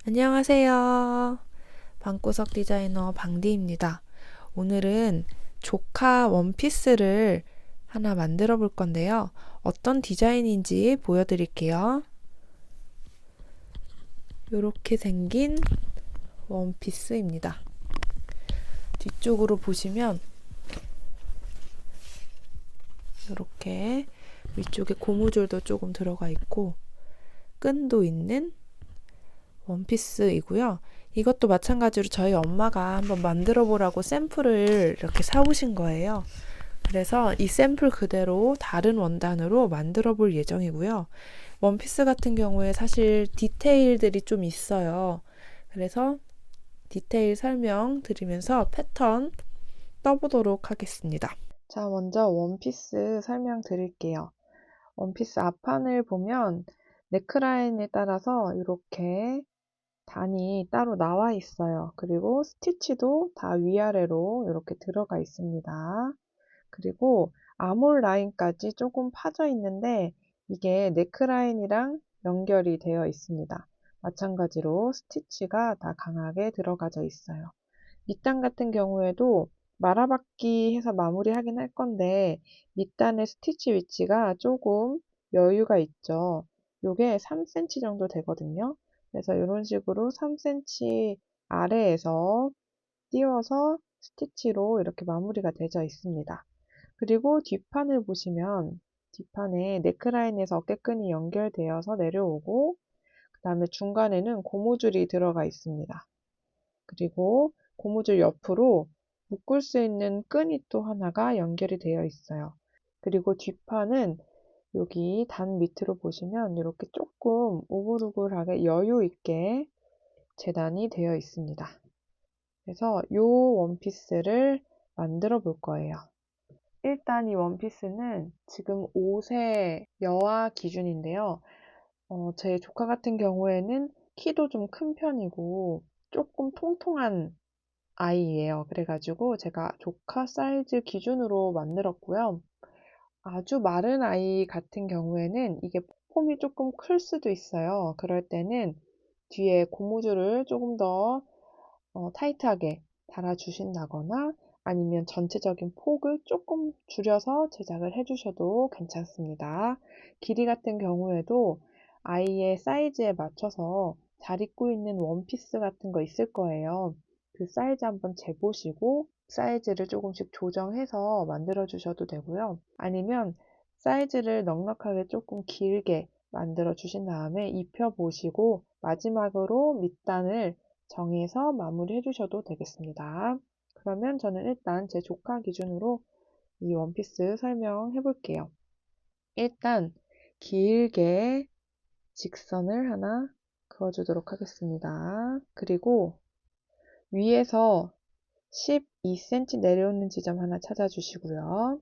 안녕하세요. 방구석 디자이너 방디입니다. 오늘은 조카 원피스를 하나 만들어 볼 건데요. 어떤 디자인인지 보여드릴게요. 이렇게 생긴 원피스입니다. 뒤쪽으로 보시면 이렇게 위쪽에 고무줄도 조금 들어가 있고 끈도 있는 원피스이고요. 이것도 마찬가지로 저희 엄마가 한번 만들어 보라고 샘플을 이렇게 사오신 거예요. 그래서 이 샘플 그대로 다른 원단으로 만들어 볼 예정이고요. 원피스 같은 경우에 사실 디테일들이 좀 있어요. 그래서 디테일 설명 드리면서 패턴 떠보도록 하겠습니다. 자, 먼저 원피스 설명 드릴게요. 원피스 앞판을 보면 네크라인에 따라서 이렇게 단이 따로 나와 있어요. 그리고 스티치도 다 위아래로 이렇게 들어가 있습니다. 그리고 아몰 라인까지 조금 파져 있는데 이게 네크라인이랑 연결이 되어 있습니다. 마찬가지로 스티치가 다 강하게 들어가져 있어요. 밑단 같은 경우에도 말아받기 해서 마무리하긴 할 건데 밑단의 스티치 위치가 조금 여유가 있죠. 요게 3cm 정도 되거든요. 그래서 이런 식으로 3cm 아래에서 띄워서 스티치로 이렇게 마무리가 되어 있습니다. 그리고 뒷판을 보시면 뒷판에 네크라인에서 어깨끈이 연결되어서 내려오고 그 다음에 중간에는 고무줄이 들어가 있습니다. 그리고 고무줄 옆으로 묶을 수 있는 끈이 또 하나가 연결이 되어 있어요. 그리고 뒷판은 여기 단 밑으로 보시면 이렇게 조금 우글우글하게 여유 있게 재단이 되어 있습니다. 그래서 이 원피스를 만들어 볼 거예요. 일단 이 원피스는 지금 5세 여아 기준인데요. 제 조카 같은 경우에는 키도 좀 큰 편이고 조금 통통한 아이예요. 그래가지고 제가 조카 사이즈 기준으로 만들었고요. 아주 마른 아이 같은 경우에는 이게 폼이 조금 클 수도 있어요. 그럴 때는 뒤에 고무줄을 조금 더 타이트하게 달아주신다거나 아니면 전체적인 폭을 조금 줄여서 제작을 해주셔도 괜찮습니다. 길이 같은 경우에도 아이의 사이즈에 맞춰서 잘 입고 있는 원피스 같은 거 있을 거예요. 그 사이즈 한번 재보시고 사이즈를 조금씩 조정해서 만들어 주셔도 되고요. 아니면 사이즈를 넉넉하게 조금 길게 만들어 주신 다음에 입혀 보시고 마지막으로 밑단을 정해서 마무리 해주셔도 되겠습니다. 그러면 저는 일단 제 조카 기준으로 이 원피스 설명해 볼게요. 일단 길게 직선을 하나 그어주도록 하겠습니다. 그리고 위에서 12cm 내려오는 지점 하나 찾아주시고요.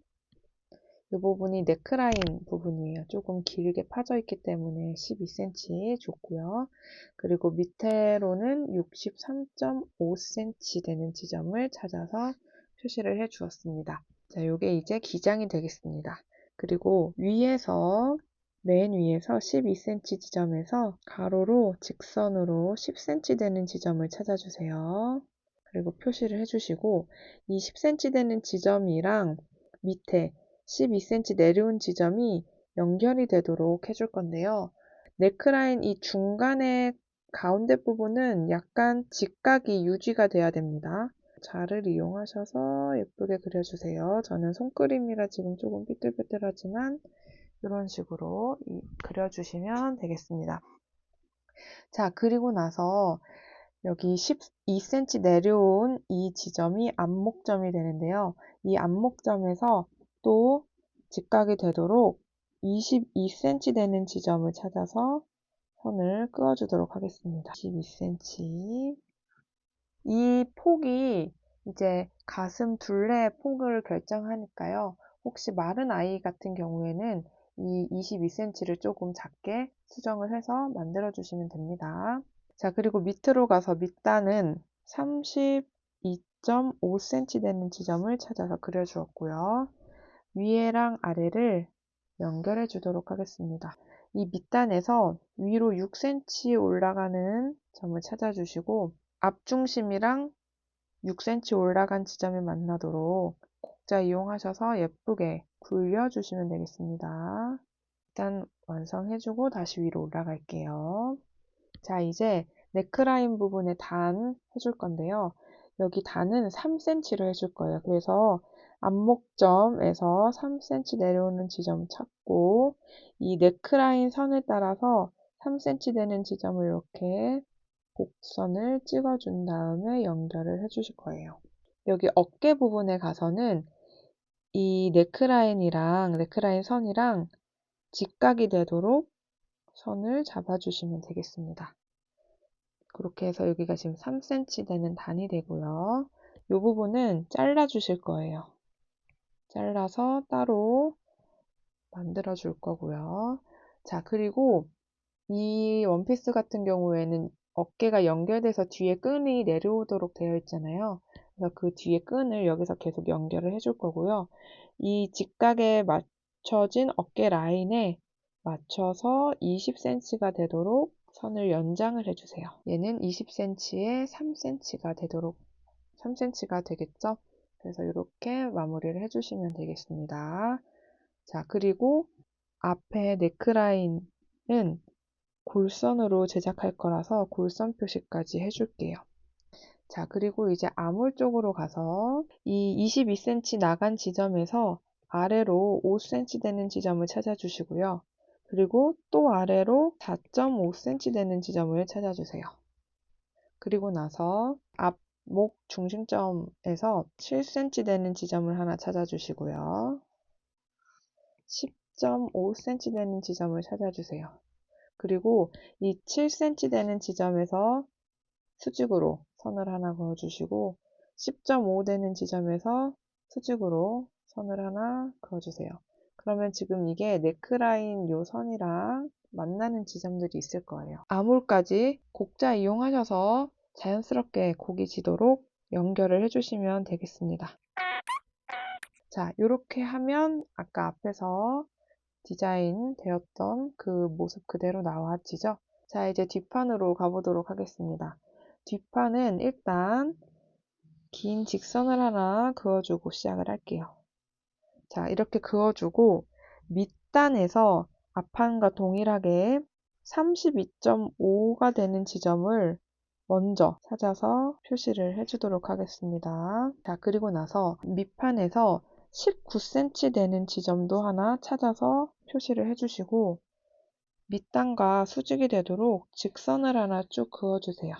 이 부분이 넥라인 부분이에요. 조금 길게 파져 있기 때문에 12cm 줬고요. 그리고 밑으로는 63.5cm 되는 지점을 찾아서 표시를 해 주었습니다. 자, 요게 이제 기장이 되겠습니다. 그리고 위에서 맨 위에서 12cm 지점에서 가로로 직선으로 10cm 되는 지점을 찾아주세요. 그리고 표시를 해주시고 이 10cm 되는 지점이랑 밑에 12cm 내려온 지점이 연결이 되도록 해줄 건데요. 네크라인 이 중간에 가운데 부분은 약간 직각이 유지가 돼야 됩니다. 자를 이용하셔서 예쁘게 그려주세요. 저는 손그림이라 지금 조금 삐뚤빼뚤하지만 이런 식으로 그려주시면 되겠습니다. 자, 그리고 나서 여기 12cm 내려온 이 지점이 안목점이 되는데요. 이 안목점에서 또 직각이 되도록 22cm 되는 지점을 찾아서 선을 그어주도록 하겠습니다. 22cm. 이 폭이 이제 가슴 둘레의 폭을 결정하니까요. 혹시 마른 아이 같은 경우에는 이 22cm를 조금 작게 수정을 해서 만들어 주시면 됩니다. 자, 그리고 밑으로 가서 밑단은 32.5cm 되는 지점을 찾아서 그려주었고요. 위에랑 아래를 연결해 주도록 하겠습니다. 이 밑단에서 위로 6cm 올라가는 점을 찾아주시고 앞중심이랑 6cm 올라간 지점이 만나도록 곡자 이용하셔서 예쁘게 굴려주시면 되겠습니다. 일단 완성해주고 다시 위로 올라갈게요. 자, 이제 네크라인 부분에 단 해줄 건데요. 여기 단은 3cm로 해줄 거예요. 그래서 안목점에서 3cm 내려오는 지점 찾고 이 네크라인 선에 따라서 3cm 되는 지점을 이렇게 곡선을 찍어준 다음에 연결을 해주실 거예요. 여기 어깨 부분에 가서는 이 네크라인 선이랑 직각이 되도록 선을 잡아주시면 되겠습니다. 그렇게 해서 여기가 지금 3cm 되는 단이 되고요. 이 부분은 잘라 주실 거예요. 잘라서 따로 만들어 줄 거고요. 자, 그리고 이 원피스 같은 경우에는 어깨가 연결돼서 뒤에 끈이 내려오도록 되어 있잖아요. 그래서 그 뒤에 끈을 여기서 계속 연결을 해줄 거고요. 이 직각에 맞춰진 어깨 라인에 맞춰서 20cm가 되도록 선을 연장을 해주세요. 얘는 20cm에 3cm가 되도록 3cm가 되겠죠? 그래서 이렇게 마무리를 해주시면 되겠습니다. 자, 그리고 앞에 네크라인은 골선으로 제작할 거라서 골선 표시까지 해줄게요. 자, 그리고 이제 아몰 쪽으로 가서 이 22cm 나간 지점에서 아래로 5cm 되는 지점을 찾아주시고요. 그리고 또 아래로 4.5cm 되는 지점을 찾아주세요. 그리고 나서 앞목 중심점에서 7cm 되는 지점을 하나 찾아주시고요. 10.5cm 되는 지점을 찾아주세요. 그리고 이 7cm 되는 지점에서 수직으로 선을 하나 그어주시고 10.5 되는 지점에서 수직으로 선을 하나 그어주세요. 그러면 지금 이게 네크라인 요 선이랑 만나는 지점들이 있을 거예요. 아몰까지 곡자 이용하셔서 자연스럽게 곡이 지도록 연결을 해주시면 되겠습니다. 자, 이렇게 하면 아까 앞에서 디자인 되었던 그 모습 그대로 나와지죠? 자, 이제 뒷판으로 가보도록 하겠습니다. 뒷판은 일단 긴 직선을 하나 그어주고 시작을 할게요. 자, 이렇게 그어주고 밑단에서 앞판과 동일하게 32.5가 되는 지점을 먼저 찾아서 표시를 해주도록 하겠습니다. 자, 그리고 나서 밑판에서 19cm 되는 지점도 하나 찾아서 표시를 해주시고 밑단과 수직이 되도록 직선을 하나 쭉 그어주세요.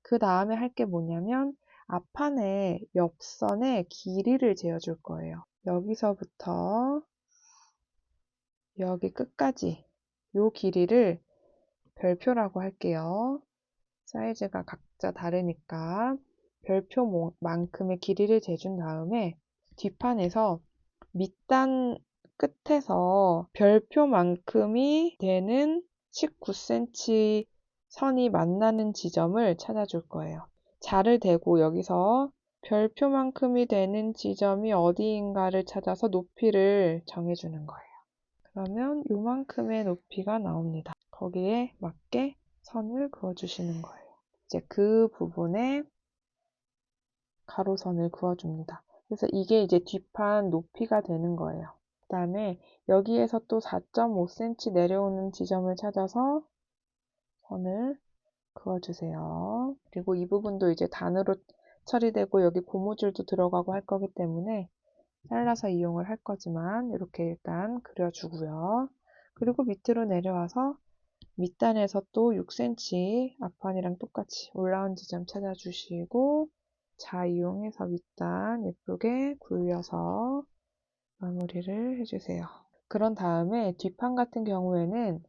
그 다음에 할 게 뭐냐면 앞판에 옆선에 길이를 재어줄 거예요. 여기서부터 여기 끝까지 이 길이를 별표라고 할게요. 사이즈가 각자 다르니까 별표만큼의 길이를 재준 다음에 뒷판에서 밑단 끝에서 별표만큼이 되는 19cm 선이 만나는 지점을 찾아줄 거예요. 자를 대고 여기서 별표만큼이 되는 지점이 어디인가를 찾아서 높이를 정해주는 거예요. 그러면 요만큼의 높이가 나옵니다. 거기에 맞게 선을 그어주시는 거예요. 이제 그 부분에 가로선을 그어줍니다. 그래서 이게 이제 뒷판 높이가 되는 거예요. 그 다음에 여기에서 또 4.5cm 내려오는 지점을 찾아서 선을 그어주세요. 그리고 이 부분도 이제 단으로 처리되고 여기 고무줄도 들어가고 할 거기 때문에 잘라서 이용을 할 거지만 이렇게 일단 그려주고요. 그리고 밑으로 내려와서 밑단에서 또 6cm 앞판이랑 똑같이 올라온 지점 찾아주시고 자 이용해서 밑단 예쁘게 굴려서 마무리를 해주세요. 그런 다음에 뒷판 같은 경우에는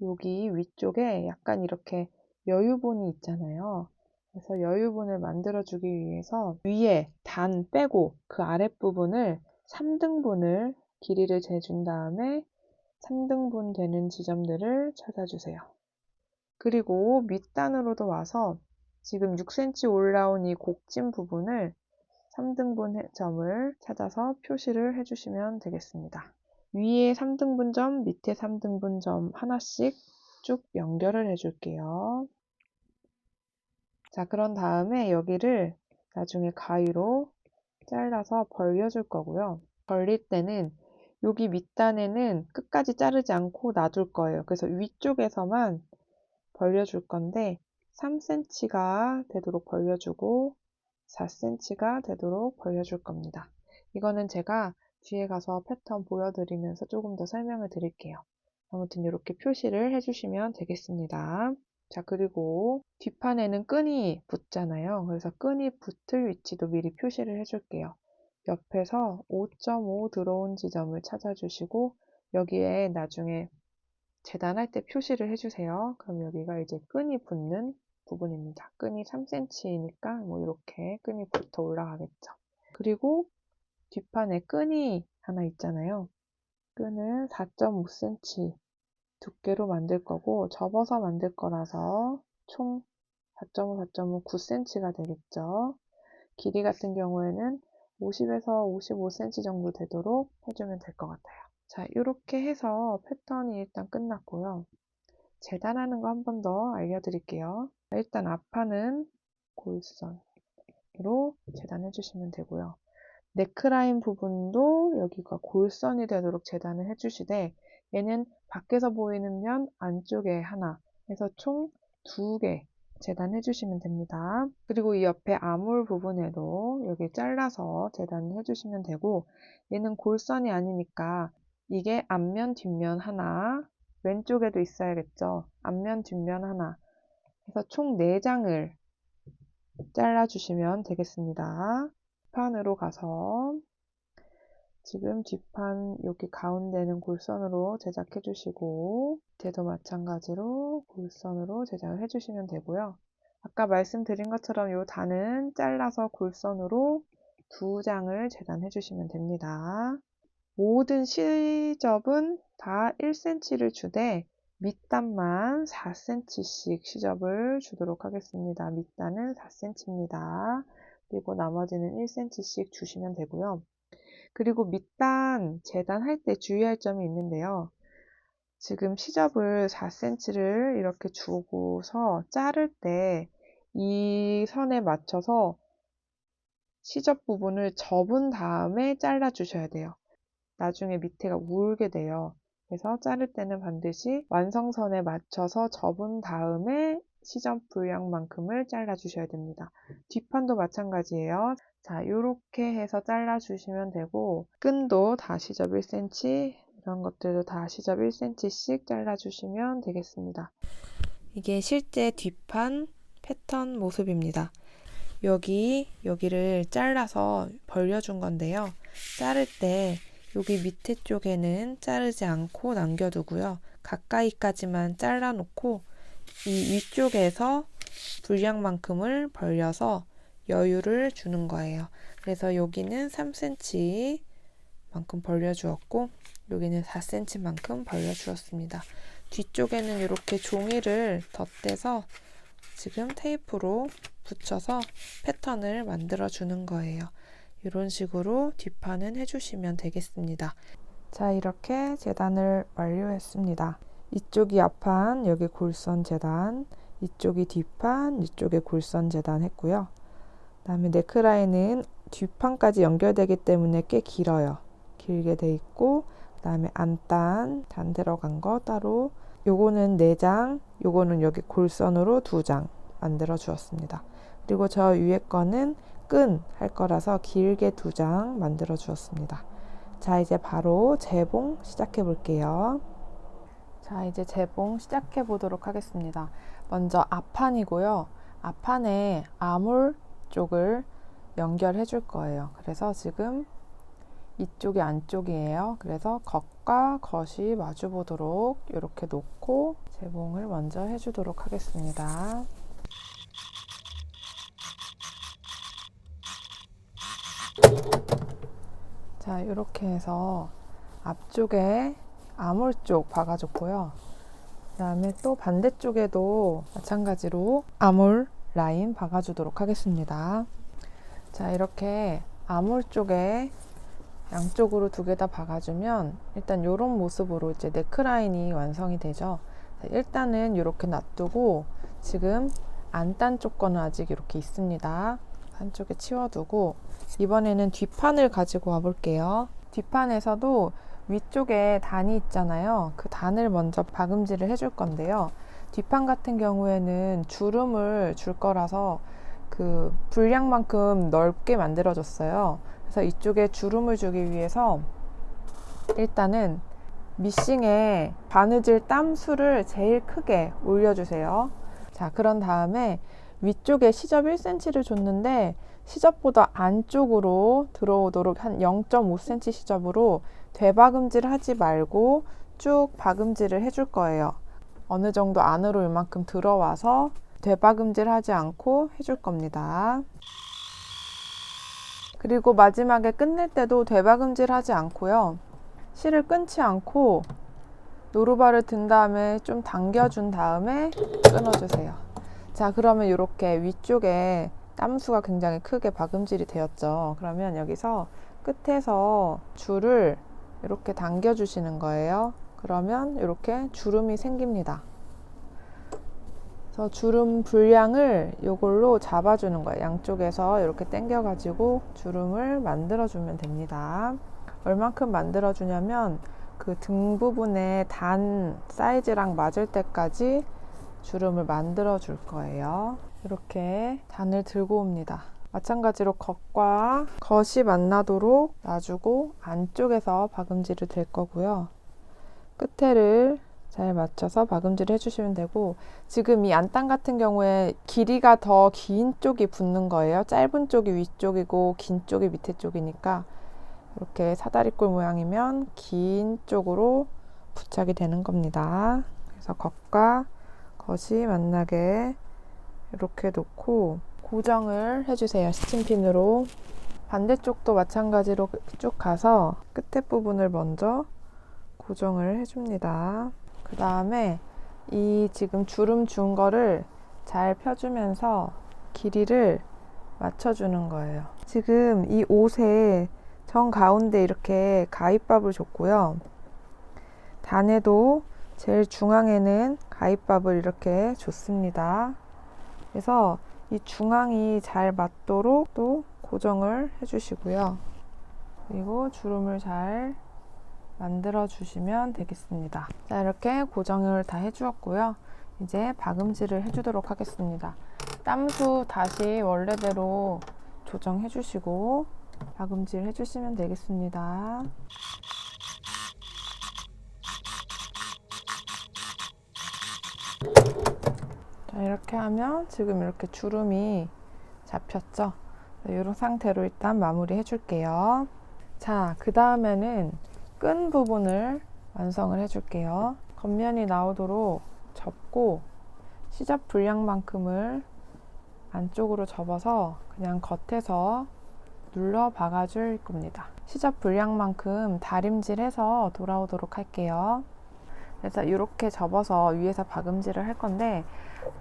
여기 위쪽에 약간 이렇게 여유분이 있잖아요. 그래서 여유분을 만들어주기 위해서 위에 단 빼고 그 아랫부분을 3등분을 길이를 재준 다음에 3등분 되는 지점들을 찾아주세요. 그리고 밑단으로도 와서 지금 6cm 올라온 이 곡진 부분을 3등분 점을 찾아서 표시를 해주시면 되겠습니다. 위에 3등분점, 밑에 3등분점 하나씩 쭉 연결을 해줄게요. 자, 그런 다음에 여기를 나중에 가위로 잘라서 벌려줄 거고요. 벌릴 때는 여기 밑단에는 끝까지 자르지 않고 놔둘 거예요. 그래서 위쪽에서만 벌려줄 건데 3cm가 되도록 벌려주고 4cm가 되도록 벌려줄 겁니다. 이거는 제가 뒤에 가서 패턴 보여드리면서 조금 더 설명을 드릴게요. 아무튼 이렇게 표시를 해주시면 되겠습니다. 자, 그리고 뒷판에는 끈이 붙잖아요. 그래서 끈이 붙을 위치도 미리 표시를 해줄게요. 옆에서 5.5 들어온 지점을 찾아주시고 여기에 나중에 재단할 때 표시를 해주세요. 그럼 여기가 이제 끈이 붙는 부분입니다. 끈이 3cm니까 뭐 이렇게 끈이 붙어 올라가겠죠. 그리고 뒷판에 끈이 하나 있잖아요. 끈은 4.5cm 두께로 만들 거고 접어서 만들 거라서 총 4.5, 4.5, 9cm가 되겠죠. 길이 같은 경우에는 50에서 55cm 정도 되도록 해주면 될 것 같아요. 자, 이렇게 해서 패턴이 일단 끝났고요. 재단하는 거 한 번 더 알려드릴게요. 일단 앞판은 골선으로 재단해 주시면 되고요. 네크라인 부분도 여기가 골선이 되도록 재단을 해주시되 얘는 밖에서 보이는 면 안쪽에 하나 해서 총 2개 재단해 주시면 됩니다. 그리고 이 옆에 아몰 부분에도 여기 잘라서 재단을 해주시면 되고 얘는 골선이 아니니까 이게 앞면 뒷면 하나 왼쪽에도 있어야겠죠. 앞면 뒷면 하나 해서 총 4장을 잘라주시면 되겠습니다. 뒷판으로 가서 지금 뒷판 여기 가운데는 골선으로 제작해 주시고 밑에도 마찬가지로 골선으로 제작을 해 주시면 되고요. 아까 말씀드린 것처럼 이 단은 잘라서 골선으로 2장을 재단해 주시면 됩니다. 모든 시접은 다 1cm를 주되 밑단만 4cm씩 시접을 주도록 하겠습니다. 밑단은 4cm입니다. 그리고 나머지는 1cm씩 주시면 되고요. 그리고 밑단 재단할 때 주의할 점이 있는데요. 지금 시접을 4cm를 이렇게 주고서 자를 때 이 선에 맞춰서 시접 부분을 접은 다음에 잘라 주셔야 돼요. 나중에 밑에가 울게 돼요. 그래서 자를 때는 반드시 완성선에 맞춰서 접은 다음에 시접 분량만큼을 잘라 주셔야 됩니다. 뒷판도 마찬가지예요. 자, 이렇게 해서 잘라 주시면 되고 끈도 다 시접 1cm 이런 것들도 다 시접 1cm씩 잘라 주시면 되겠습니다. 이게 실제 뒷판 패턴 모습입니다. 여기를 잘라서 벌려준 건데요. 자를 때 여기 밑에 쪽에는 자르지 않고 남겨두고요. 가까이까지만 잘라놓고 이 위쪽에서 분량만큼을 벌려서 여유를 주는 거예요. 그래서 여기는 3cm 만큼 벌려주었고 여기는 4cm 만큼 벌려주었습니다. 뒤쪽에는 이렇게 종이를 덧대서 지금 테이프로 붙여서 패턴을 만들어 주는 거예요. 이런 식으로 뒷판은 해주시면 되겠습니다. 자, 이렇게 재단을 완료했습니다. 이쪽이 앞판, 여기 골선 재단, 이쪽이 뒷판, 이쪽에 골선 재단 했고요. 그 다음에 네크라인은 뒷판까지 연결되기 때문에 꽤 길어요. 길게 돼 있고 그 다음에 안단, 단 들어간 거 따로 요거는 4장, 요거는 여기 골선으로 2장 만들어 주었습니다. 그리고 저 위에 거는 끈 할 거라서 길게 2장 만들어 주었습니다. 자, 이제 바로 재봉 시작해 볼게요. 자, 이제 재봉 시작해 보도록 하겠습니다. 먼저 앞판이고요. 앞판에 아몰 쪽을 연결해 줄 거예요. 그래서 지금 이쪽이 안쪽이에요. 그래서 겉과 겉이 마주 보도록 이렇게 놓고 재봉을 먼저 해주도록 하겠습니다. 자, 이렇게 해서 앞쪽에 아몰 쪽 박아줬고요. 그 다음에 또 반대쪽에도 마찬가지로 아몰 라인 박아주도록 하겠습니다. 자, 이렇게 아몰 쪽에 양쪽으로 두 개 다 박아주면 일단 이런 모습으로 이제 네크라인이 완성이 되죠. 일단은 이렇게 놔두고 지금 안 딴 쪽 거는 아직 이렇게 있습니다. 한쪽에 치워두고 이번에는 뒷판을 가지고 와 볼게요. 뒷판에서도 위쪽에 단이 있잖아요. 그 단을 먼저 박음질을 해줄 건데요. 뒷판 같은 경우에는 주름을 줄 거라서 그 분량만큼 넓게 만들어 줬어요. 그래서 이쪽에 주름을 주기 위해서 일단은 미싱에 바느질 땀 수를 제일 크게 올려주세요. 자, 그런 다음에 위쪽에 시접 1cm를 줬는데 시접보다 안쪽으로 들어오도록 한 0.5cm 시접으로 되박음질 하지 말고 쭉 박음질을 해줄 거예요. 어느 정도 안으로 이만큼 들어와서 되박음질 하지 않고 해줄 겁니다. 그리고 마지막에 끝낼 때도 되박음질 하지 않고요. 실을 끊지 않고 노루발을 든 다음에 좀 당겨준 다음에 끊어주세요. 자, 그러면 이렇게 위쪽에 땀수가 굉장히 크게 박음질이 되었죠. 그러면 여기서 끝에서 줄을 이렇게 당겨주시는 거예요. 그러면 이렇게 주름이 생깁니다. 그래서 주름 분량을 이걸로 잡아주는 거예요. 양쪽에서 이렇게 당겨가지고 주름을 만들어주면 됩니다. 얼만큼 만들어주냐면 그 등 부분에 단 사이즈랑 맞을 때까지 주름을 만들어 줄 거예요. 이렇게 단을 들고 옵니다. 마찬가지로 겉과 겉이 만나도록 놔주고 안쪽에서 박음질을 될 거고요. 끝에를 잘 맞춰서 박음질을 해주시면 되고, 지금 이 안단 같은 경우에 길이가 더 긴 쪽이 붙는 거예요. 짧은 쪽이 위쪽이고 긴 쪽이 밑에 쪽이니까 이렇게 사다리꼴 모양이면 긴 쪽으로 부착이 되는 겁니다. 그래서 겉과 겉이 만나게 이렇게 놓고 고정을 해주세요. 스팀핀으로. 반대쪽도 마찬가지로 쭉 가서 끝에 부분을 먼저 고정을 해줍니다. 그 다음에 이 지금 주름 준 거를 잘 펴주면서 길이를 맞춰주는 거예요. 지금 이 옷에 정 가운데 이렇게 가위밥을 줬고요. 단에도 제일 중앙에는 가위밥을 이렇게 줬습니다. 그래서 이 중앙이 잘 맞도록 또 고정을 해주시고요. 그리고 주름을 잘 만들어 주시면 되겠습니다. 자, 이렇게 고정을 다 해주었고요. 이제 박음질을 해주도록 하겠습니다. 땀수 다시 원래대로 조정해 주시고 박음질 해주시면 되겠습니다. 자, 이렇게 하면 지금 이렇게 주름이 잡혔죠? 이런 상태로 일단 마무리 해줄게요. 자, 그 다음에는 끈 부분을 완성을 해줄게요. 겉면이 나오도록 접고 시접 분량만큼을 안쪽으로 접어서 그냥 겉에서 눌러 박아줄 겁니다. 시접 분량만큼 다림질해서 돌아오도록 할게요. 그래서 이렇게 접어서 위에서 박음질을 할 건데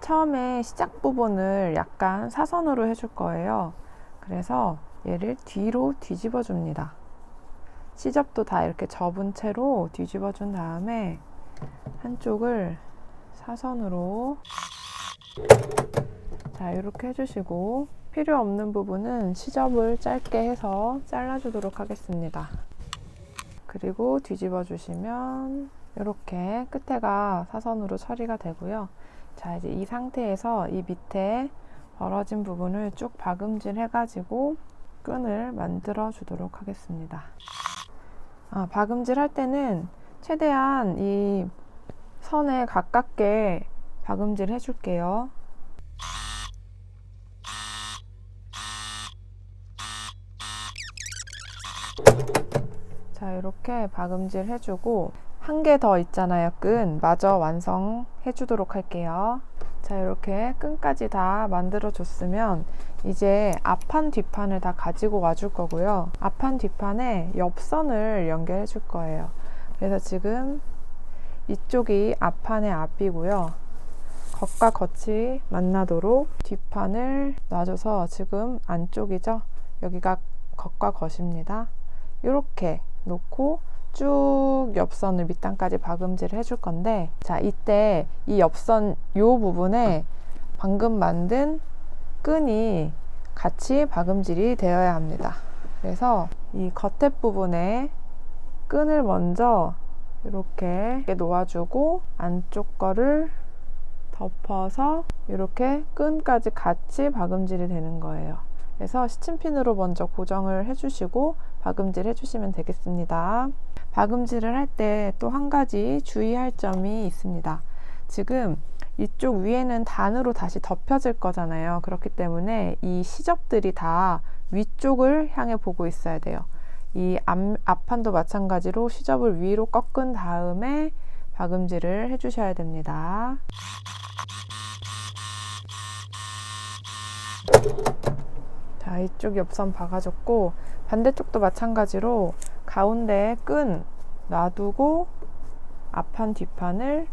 처음에 시작 부분을 약간 사선으로 해줄 거예요. 그래서 얘를 뒤로 뒤집어 줍니다. 시접도 다 이렇게 접은 채로 뒤집어 준 다음에 한쪽을 사선으로, 자, 이렇게 해주시고 필요 없는 부분은 시접을 짧게 해서 잘라주도록 하겠습니다. 그리고 뒤집어 주시면 이렇게 끝에가 사선으로 처리가 되고요. 자, 이제 이 상태에서 이 밑에 벌어진 부분을 쭉 박음질 해가지고 끈을 만들어 주도록 하겠습니다. 박음질 할 때는 최대한 이 선에 가깝게 박음질 해줄게요. 자, 이렇게 박음질 해주고 한 개 더 있잖아요. 끈 마저 완성해 주도록 할게요. 자, 이렇게 끈까지 다 만들어 줬으면 이제 앞판 뒷판을 다 가지고 와줄 거고요. 앞판 뒷판에 옆선을 연결해 줄 거예요. 그래서 지금 이쪽이 앞판의 앞이고요. 겉과 겉이 만나도록 뒷판을 놔줘서 지금 안쪽이죠. 여기가 겉과 겉입니다. 이렇게 놓고 쭉 옆선을 밑단까지 박음질을 해줄 건데, 자, 이때 이 옆선 요 부분에 방금 만든 끈이 같이 박음질이 되어야 합니다. 그래서 이 겉에 부분에 끈을 먼저 이렇게 놓아주고 안쪽 거를 덮어서 이렇게 끈까지 같이 박음질이 되는 거예요. 그래서 시침핀으로 먼저 고정을 해주시고 박음질 해주시면 되겠습니다. 박음질을 할 때 또 한 가지 주의할 점이 있습니다. 지금 이쪽 위에는 단으로 다시 덮여질 거잖아요. 그렇기 때문에 이 시접들이 다 위쪽을 향해 보고 있어야 돼요. 이 앞판도 마찬가지로 시접을 위로 꺾은 다음에 박음질을 해주셔야 됩니다. 자, 이쪽 옆선 박아줬고, 반대쪽도 마찬가지로 가운데에 끈 놔두고 앞판 뒷판을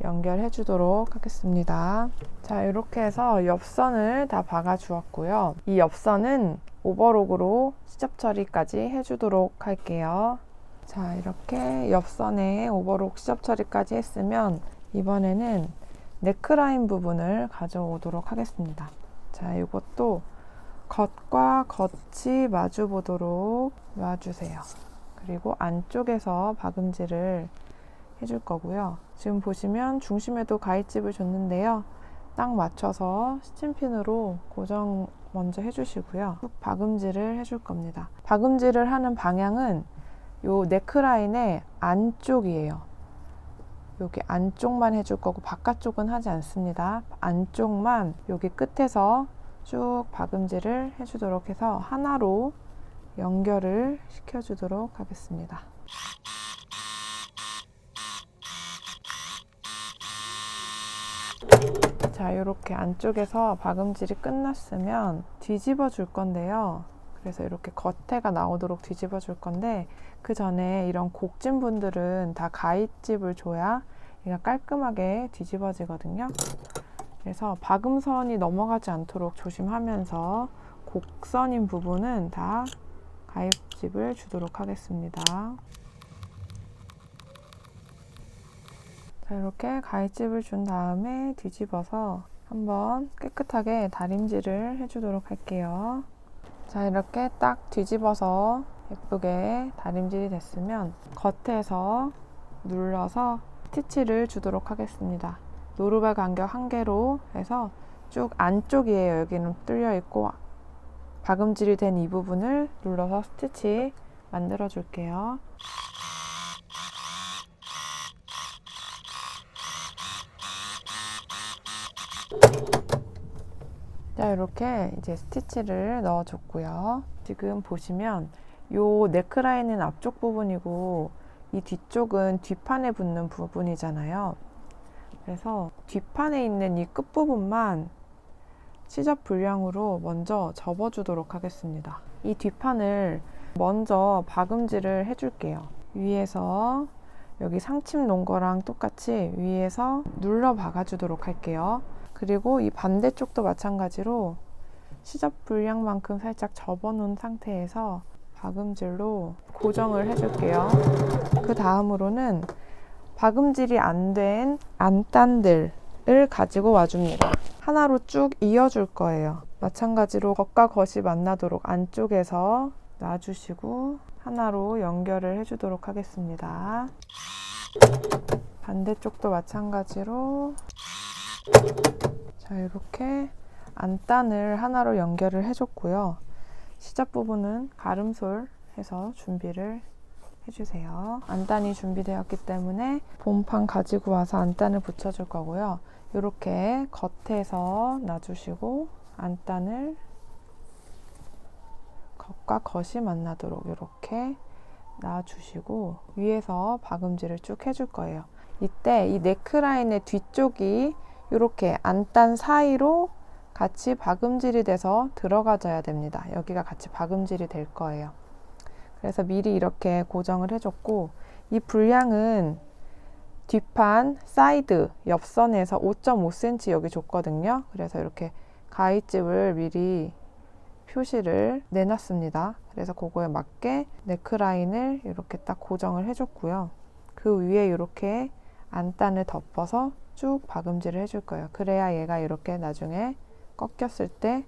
연결해 주도록 하겠습니다. 자, 이렇게 해서 옆선을 다 박아 주었고요. 이 옆선은 오버록으로 시접 처리까지 해주도록 할게요. 자, 이렇게 옆선에 오버록 시접 처리까지 했으면 이번에는 네크라인 부분을 가져오도록 하겠습니다. 자, 이것도 겉과 겉이 마주 보도록 놔주세요. 그리고 안쪽에서 박음질을 해줄 거고요. 지금 보시면 중심에도 가위집을 줬는데요. 딱 맞춰서 시침핀으로 고정 먼저 해주시고요. 박음질을 해줄 겁니다. 박음질을 하는 방향은 요 네크라인의 안쪽이에요. 여기 안쪽만 해줄 거고 바깥쪽은 하지 않습니다. 안쪽만 여기 끝에서 쭉 박음질을 해주도록 해서 하나로 연결을 시켜주도록 하겠습니다. 자, 이렇게 안쪽에서 박음질이 끝났으면 뒤집어 줄 건데요. 그래서 이렇게 겉에가 나오도록 뒤집어 줄 건데, 그 전에 이런 곡진 분들은 다 가위집을 줘야 얘가 깔끔하게 뒤집어지거든요. 그래서 박음선이 넘어가지 않도록 조심하면서 곡선인 부분은 다 가위집을 주도록 하겠습니다. 자, 이렇게 가위집을 준 다음에 뒤집어서 한번 깨끗하게 다림질을 해주도록 할게요. 자, 이렇게 딱 뒤집어서 예쁘게 다림질이 됐으면 겉에서 눌러서 스티치를 주도록 하겠습니다. 노루발 간격 1개로 해서 쭉 안쪽이에요. 여기는 뚫려 있고 박음질이 된 이 부분을 눌러서 스티치 만들어 줄게요. 자, 이렇게 이제 스티치를 넣어 줬고요. 지금 보시면 요 네크라인은 앞쪽 부분이고 이 뒤쪽은 뒷판에 붙는 부분이잖아요. 그래서 뒷판에 있는 이 끝부분만 시접 분량으로 먼저 접어주도록 하겠습니다. 이 뒷판을 먼저 박음질을 해줄게요. 위에서 여기 상침 놓은 거랑 똑같이 위에서 눌러 박아주도록 할게요. 그리고 이 반대쪽도 마찬가지로 시접 분량만큼 살짝 접어놓은 상태에서 박음질로 고정을 해줄게요. 그 다음으로는 박음질이 안 된 안단들을 가지고 와줍니다. 하나로 쭉 이어줄 거예요. 마찬가지로 겉과 겉이 만나도록 안쪽에서 놔주시고 하나로 연결을 해주도록 하겠습니다. 반대쪽도 마찬가지로 자, 이렇게 안단을 하나로 연결을 해줬고요. 시접 부분은 가름솔 해서 준비를 해주세요. 안단이 준비되었기 때문에 본판 가지고 와서 안단을 붙여줄 거고요. 이렇게 겉에서 놔주시고 안단을 겉과 겉이 만나도록 이렇게 놔주시고 위에서 박음질을 쭉 해줄 거예요. 이때 이 네크라인의 뒤쪽이 이렇게 안단 사이로 같이 박음질이 돼서 들어가줘야 됩니다. 여기가 같이 박음질이 될 거예요. 그래서 미리 이렇게 고정을 해줬고 이 분량은 뒷판 사이드 옆선에서 5.5cm 여기 줬거든요. 그래서 이렇게 가위집을 미리 표시를 내놨습니다. 그래서 그거에 맞게 네크라인을 이렇게 딱 고정을 해줬고요. 그 위에 이렇게 안단을 덮어서 쭉 박음질을 해줄 거예요. 그래야 얘가 이렇게 나중에 꺾였을 때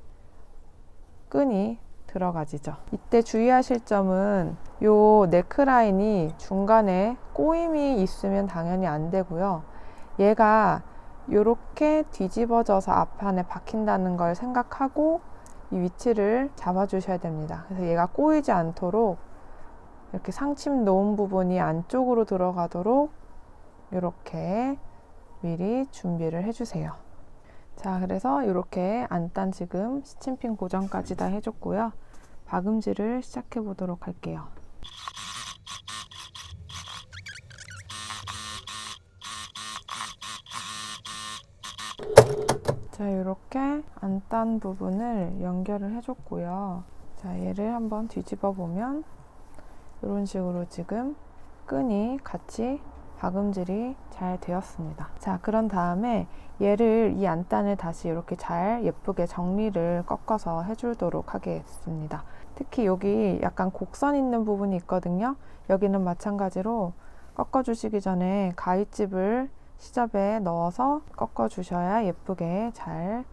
끈이 들어가지죠. 이때 주의하실 점은 요 네크라인이 중간에 꼬임이 있으면 당연히 안 되고요. 얘가 이렇게 뒤집어져서 앞판에 박힌다는 걸 생각하고 이 위치를 잡아주셔야 됩니다. 그래서 얘가 꼬이지 않도록 이렇게 상침 놓은 부분이 안쪽으로 들어가도록 이렇게 미리 준비를 해주세요. 자, 그래서 이렇게 안단 지금 스친핀 고정까지 다 해줬고요. 박음질을 시작해 보도록 할게요. 자, 이렇게 안단 부분을 연결을 해줬고요. 자, 얘를 한번 뒤집어 보면 이런 식으로 지금 끈이 같이 박음질이 잘 되었습니다. 자, 그런 다음에 얘를 이 안단을 다시 이렇게 잘 예쁘게 정리를 꺾어서 해주도록 하겠습니다. 특히 여기 약간 곡선 있는 부분이 있거든요. 여기는 마찬가지로 꺾어주시기 전에 가위집을 시접에 넣어서 꺾어주셔야 예쁘게 잘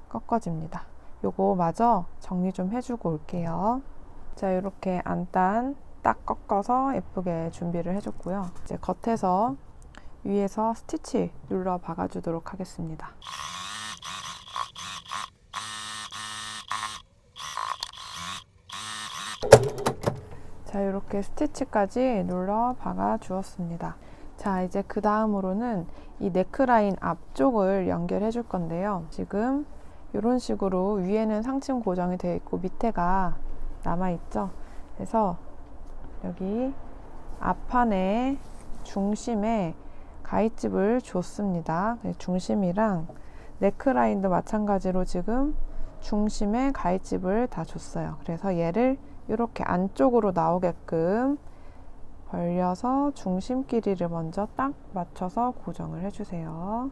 꺾어집니다. 요거 마저 정리 좀 해주고 올게요. 자, 이렇게 안단 딱 꺾어서 예쁘게 준비를 해줬고요. 이제 겉에서 위에서 스티치 눌러 박아주도록 하겠습니다. 자, 이렇게 스티치까지 눌러 박아 주었습니다. 자, 이제 그 다음으로는 이 네크라인 앞쪽을 연결해 줄 건데요. 지금 이런 식으로 위에는 상침 고정이 되어 있고 밑에가 남아 있죠. 그래서 여기 앞판에 중심에 가위집을 줬습니다. 중심이랑 네크라인도 마찬가지로 지금 중심에 가위집을 다 줬어요. 그래서 얘를 이렇게 안쪽으로 나오게끔 벌려서 중심 길이를 먼저 딱 맞춰서 고정을 해주세요.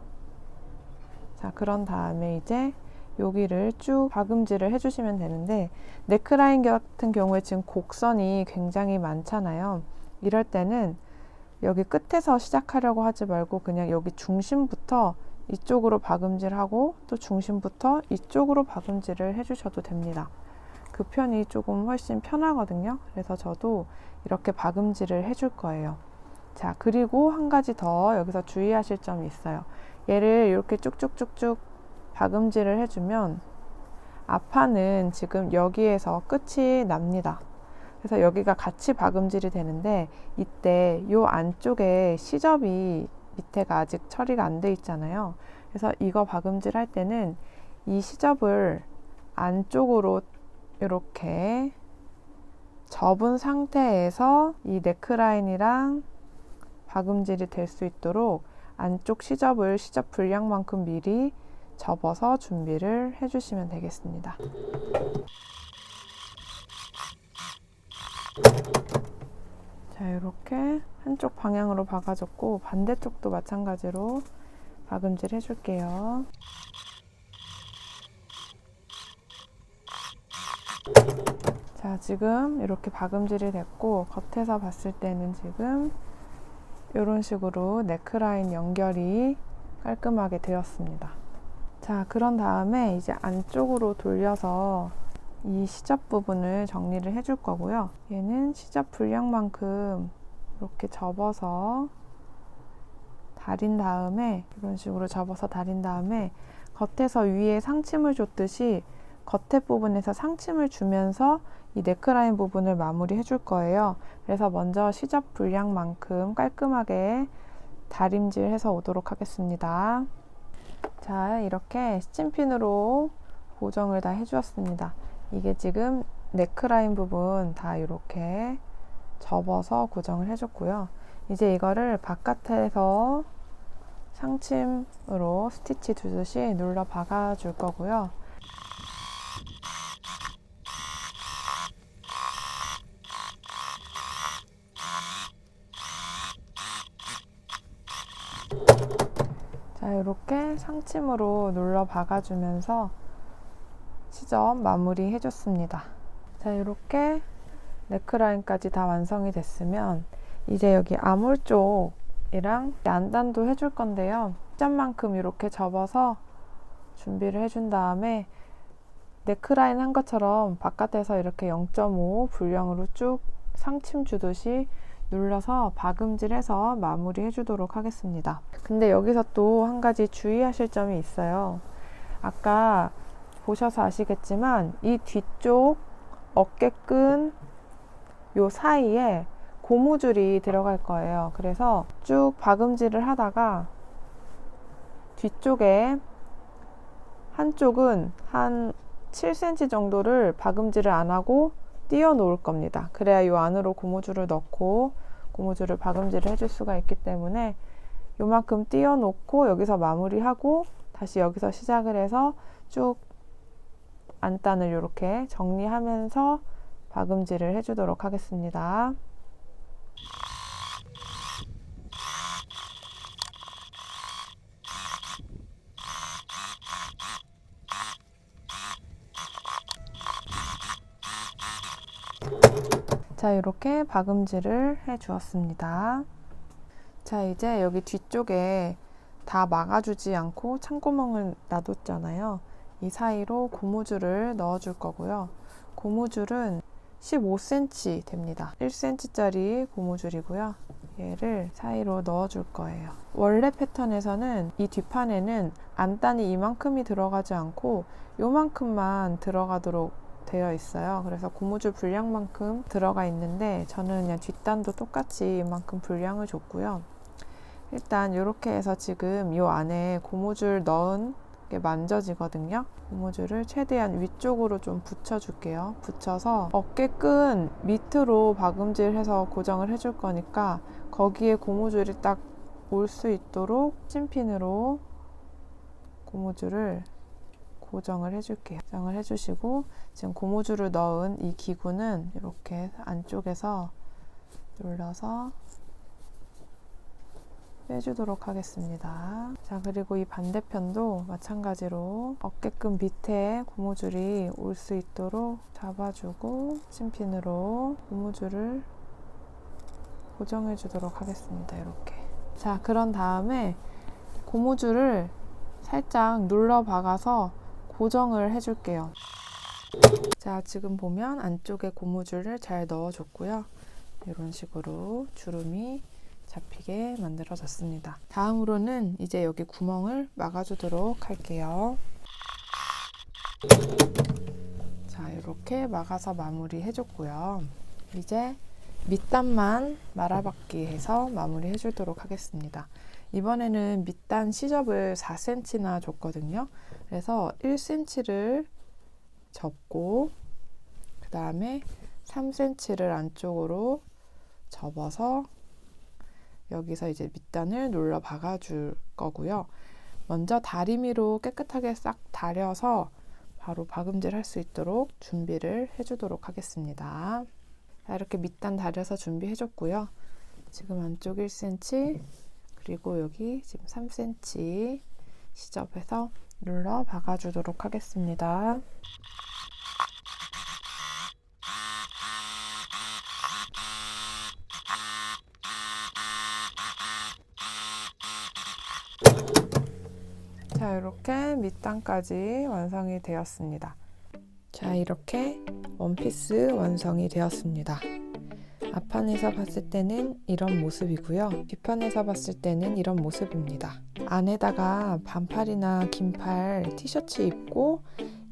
자, 그런 다음에 이제 여기를 쭉 박음질을 해주시면 되는데, 네크라인 같은 경우에 지금 곡선이 굉장히 많잖아요. 이럴 때는 여기 끝에서 시작하려고 하지 말고 그냥 여기 중심부터 이쪽으로 박음질하고 또 중심부터 이쪽으로 박음질을 해주셔도 됩니다. 그 편이 조금 훨씬 편하거든요. 그래서 저도 이렇게 박음질을 해줄 거예요. 자, 그리고 한 가지 더 여기서 주의하실 점이 있어요. 얘를 이렇게 쭉쭉쭉쭉 박음질을 해주면 앞판은 지금 여기에서 끝이 납니다. 그래서 여기가 같이 박음질이 되는데 이때 이 안쪽에 시접이 밑에가 아직 처리가 안 돼 있잖아요. 그래서 이거 박음질 할 때는 이 시접을 안쪽으로 이렇게 접은 상태에서 이 네크라인이랑 박음질이 될 수 있도록 안쪽 시접을 시접 분량만큼 미리 접어서 준비를 해주시면 되겠습니다. 자, 이렇게 한쪽 방향으로 박아줬고 반대쪽도 마찬가지로 박음질 해줄게요. 자, 지금 이렇게 박음질이 됐고 겉에서 봤을 때는 지금 이런 식으로 네크라인 연결이 깔끔하게 되었습니다. 자, 그런 다음에 이제 안쪽으로 돌려서 이 시접 부분을 정리를 해줄 거고요. 얘는 시접 분량만큼 이렇게 접어서 다린 다음에 이런 식으로 접어서 다린 다음에 겉에서 위에 상침을 줬듯이 겉에 부분에서 상침을 주면서 이 네크라인 부분을 마무리 해줄 거예요. 그래서 먼저 시접 분량만큼 깔끔하게 다림질 해서 오도록 하겠습니다. 자, 이렇게 스친핀으로 고정을 다 해주었습니다. 이게 지금 네크라인 부분 다 이렇게 접어서 고정을 해줬고요. 이제 이거를 바깥에서 상침으로 스티치 두듯이 눌러 박아 줄 거고요. 자, 이렇게 상침으로 눌러 박아주면서 시접 마무리 해줬습니다. 자, 이렇게 네크라인까지 다 완성이 됐으면 이제 여기 아몰 쪽이랑 안단도 해줄 건데요. 시접만큼 이렇게 접어서 준비를 해준 다음에 네크라인 한 것처럼 바깥에서 이렇게 0.5 분량으로 쭉 상침 주듯이 눌러서 박음질해서 마무리 해주도록 하겠습니다. 근데 여기서 또 한 가지 주의하실 점이 있어요. 아까 보셔서 아시겠지만 이 뒤쪽 어깨끈 요 사이에 고무줄이 들어갈 거예요. 그래서 쭉 박음질을 하다가 뒤쪽에 한쪽은 한 7cm 정도를 박음질을 안 하고 띄워 놓을 겁니다. 그래야 이 안으로 고무줄을 넣고 고무줄을 박음질을 해줄 수가 있기 때문에 요만큼 띄워 놓고 여기서 마무리하고 다시 여기서 시작을 해서 쭉 안단을 이렇게 정리하면서 박음질을 해주도록 하겠습니다. 자, 이렇게 박음질을 해 주었습니다. 자, 이제 여기 뒤쪽에 다 막아주지 않고 창구멍을 놔뒀잖아요. 이 사이로 고무줄을 넣어줄 거고요. 고무줄은 15cm 됩니다. 1cm짜리 고무줄이고요. 얘를 사이로 넣어줄 거예요. 원래 패턴에서는 이 뒷판에는 안단이 이만큼이 들어가지 않고 요만큼만 들어가도록 되어 있어요. 그래서 고무줄 분량만큼 들어가 있는데 저는 그냥 뒷단도 똑같이 이만큼 분량을 줬고요. 일단 이렇게 해서 지금 이 안에 고무줄 넣은 게 만져지거든요. 고무줄을 최대한 위쪽으로 좀 붙여줄게요. 붙여서 어깨끈 밑으로 박음질해서 고정을 해줄 거니까 거기에 고무줄이 딱 올 수 있도록 찐핀으로 고무줄을 고정을 해줄게요. 고정을 해주시고 지금 고무줄을 넣은 이 기구는 이렇게 안쪽에서 눌러서 빼주도록 하겠습니다. 자, 그리고 이 반대편도 마찬가지로 어깨끈 밑에 고무줄이 올 수 있도록 잡아주고 찐핀으로 고무줄을 고정해 주도록 하겠습니다. 이렇게. 자, 그런 다음에 고무줄을 살짝 눌러 박아서 고정을 해줄게요. 자, 지금 보면 안쪽에 고무줄을 잘 넣어줬고요. 이런 식으로 주름이 잡히게 만들어졌습니다. 다음으로는 이제 여기 구멍을 막아주도록 할게요. 자, 이렇게 막아서 마무리 해줬고요. 이제 밑단만 말아박기 해서 마무리 해주도록 하겠습니다. 이번에는 밑단 시접을 4cm나 줬거든요. 그래서 1cm를 접고 그 다음에 3cm를 안쪽으로 접어서 여기서 이제 밑단을 눌러 박아줄 거고요. 먼저 다리미로 깨끗하게 싹 다려서 바로 박음질 할 수 있도록 준비를 해주도록 하겠습니다. 자, 이렇게 밑단 다려서 준비해줬고요. 지금 안쪽 1cm 그리고 여기 지금 3cm 시접해서 눌러 박아주도록 하겠습니다. 자, 이렇게 밑단까지 완성이 되었습니다. 자, 이렇게 원피스 완성이 되었습니다. 앞판에서 봤을 때는 이런 모습이고요. 뒷판에서 봤을 때는 이런 모습입니다. 안에다가 반팔이나 긴팔 티셔츠 입고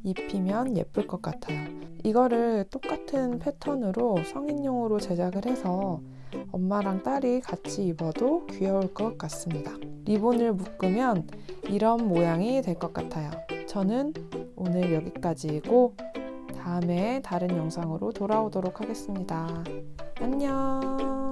입히면 예쁠 것 같아요. 이거를 똑같은 패턴으로 성인용으로 제작을 해서 엄마랑 딸이 같이 입어도 귀여울 것 같습니다. 리본을 묶으면 이런 모양이 될 것 같아요. 저는 오늘 여기까지이고 다음에 다른 영상으로 돌아오도록 하겠습니다. 안녕.